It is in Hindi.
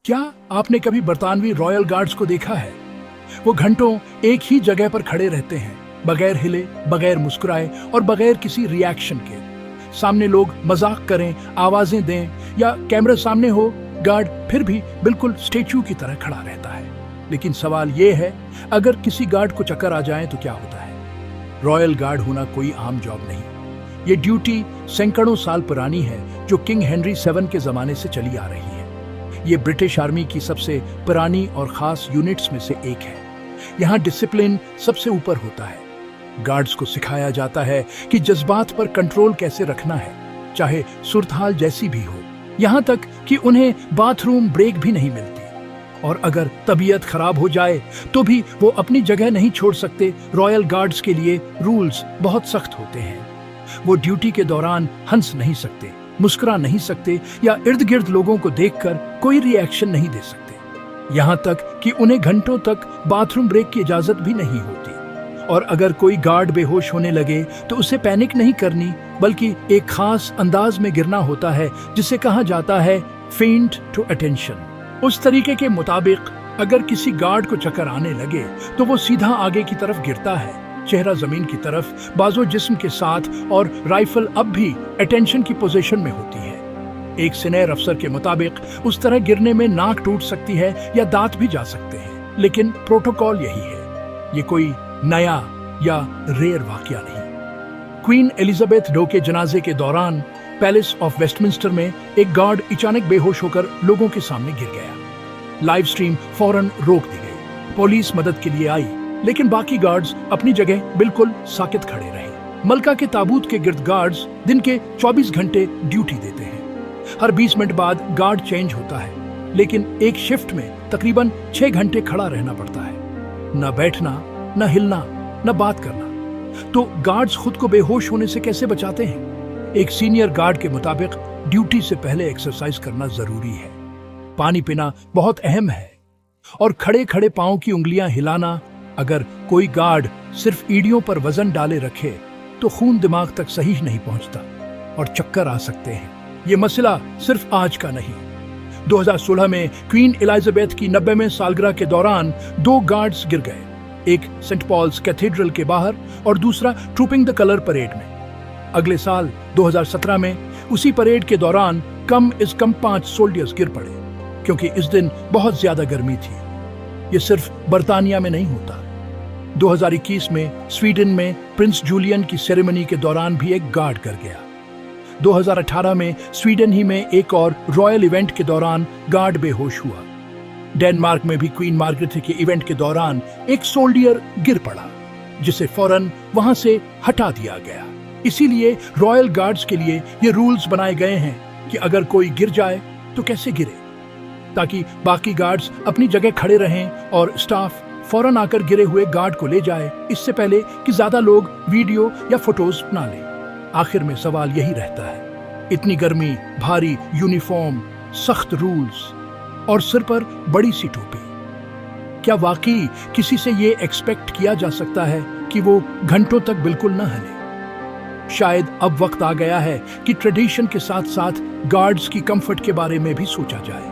क्या आपने कभी बरतानवी रॉयल गार्ड्स को देखा है? वो घंटों एक ही जगह पर खड़े रहते हैं, बगैर हिले, बगैर मुस्कुराए और बगैर किसी रिएक्शन के। सामने लोग मजाक करें, आवाजें दें या कैमरा सामने हो, गार्ड फिर भी बिल्कुल स्टेच्यू की तरह खड़ा रहता है। लेकिन सवाल ये है, अगर किसी गार्ड को चक्कर आ जाए तो क्या होता है? रॉयल गार्ड होना कोई आम जॉब नहीं। ये ड्यूटी सैकड़ों साल पुरानी है, जो किंग हेनरी 7 के जमाने से चली आ रही है। ये ब्रिटिश आर्मी की सबसे पुरानी और खास यूनिट्स में से एक है। यहाँ डिसिप्लिन सबसे ऊपर होता है। गार्ड्स को सिखाया जाता है कि जज्बात पर कंट्रोल कैसे रखना है, चाहे सूरत जैसी भी हो। यहाँ तक कि उन्हें बाथरूम ब्रेक भी नहीं मिलती, और अगर तबीयत खराब हो जाए तो भी वो अपनी जगह नहीं छोड़ सकते। रॉयल गार्ड्स के लिए रूल्स बहुत सख्त होते हैं। वो ड्यूटी के दौरान हंस नहीं सकते, मुस्कुरा नहीं सकते या इर्द गिर्द लोगों को देखकर कोई रिएक्शन नहीं दे सकते। यहाँ तक कि उन्हें घंटों तक बाथरूम ब्रेक की इजाजत भी नहीं होती। और अगर कोई गार्ड बेहोश होने लगे तो उसे पैनिक नहीं करनी, बल्कि एक खास अंदाज में गिरना होता है, जिसे कहा जाता है फेंट टू अटेंशन। उस तरीके के मुताबिक अगर किसी गार्ड को चक्कर आने लगे तो वो सीधा आगे की तरफ गिरता है, चेहरा जमीन की तरफ, बाजू जिस्म के साथ, और राइफल अब भी अटेंशन की पोजीशन में होती है। एक सीनियर अफसर के मुताबिक उस तरह गिरने में नाक टूट सकती है या दांत भी जा सकते हैं, लेकिन प्रोटोकॉल यही है। ये कोई नया या रेयर वाकया नहीं। क्वीन एलिजाबेथ II के जनाजे के दौरान पैलेस ऑफ वेस्टमिंस्टर में एक गार्ड अचानक बेहोश होकर लोगों के सामने गिर गया। लाइव स्ट्रीम फौरन रोक दी गई। पुलिस मदद के लिए आई, लेकिन बाकी गार्ड्स अपनी जगह बिल्कुल साकित खड़े रहे। मलका के ताबूत के गिर्द गार्ड्स दिन के 24 घंटे ड्यूटी देते हैं। हर 20 मिनट बाद गार्ड चेंज होता है, लेकिन एक शिफ्ट में तकरीबन 6 घंटे खड़ा रहना पड़ता है। न बैठना, न हिलना, न बात करना। तो गार्ड्स खुद को बेहोश होने से कैसे बचाते हैं? एक सीनियर गार्ड के मुताबिक ड्यूटी से पहले एक्सरसाइज करना जरूरी है। पानी पीना बहुत अहम है, और खड़े खड़े पांव की उंगलियां हिलाना। अगर कोई गार्ड सिर्फ ईड़ियों पर वजन डाले रखे तो खून दिमाग तक सही नहीं पहुंचता और चक्कर आ सकते हैं। ये मसला सिर्फ आज का नहीं। 2016 में क्वीन एलिजाबेथ की 90वें सालगिरह के दौरान 2 गार्ड्स गिर गए, एक सेंट पॉल्स कैथेड्रल के बाहर और दूसरा ट्रूपिंग द कलर परेड में। अगले साल 2017 में उसी परेड के दौरान कम से कम 5 सोल्जर्स गिर पड़े, क्योंकि इस दिन बहुत ज्यादा गर्मी थी। ये सिर्फ बर्तानिया में नहीं होता। 2021 में स्वीडन में प्रिंस जूलियन की सेरेमनी के दौरान भी एक गार्ड गिर गया। 2018 में स्वीडन ही में एक और रॉयल इवेंट के दौरान गार्ड बेहोश हुआ। डेनमार्क में भी क्वीन मार्गरेट के इवेंट के दौरान एक सोल्डियर गिर पड़ा, जिसे फौरन वहां से हटा दिया गया। इसीलिए रॉयल गार्ड्स के लिए ये रूल्स बनाए गए हैं कि अगर कोई गिर जाए तो कैसे गिरे, ताकि बाकी गार्ड्स अपनी जगह खड़े रहें और स्टाफ फौरन आकर गिरे हुए गार्ड को ले जाए, इससे पहले कि ज्यादा लोग वीडियो या फोटोज बना लें। आखिर में सवाल यही रहता है, इतनी गर्मी, भारी यूनिफॉर्म, सख्त रूल्स और सिर पर बड़ी सी टोपी, क्या वाकई किसी से ये एक्सपेक्ट किया जा सकता है कि वो घंटों तक बिल्कुल न हिले? शायद अब वक्त आ गया है कि ट्रेडिशन के साथ साथ गार्ड्स की कंफर्ट के बारे में भी सोचा जाए।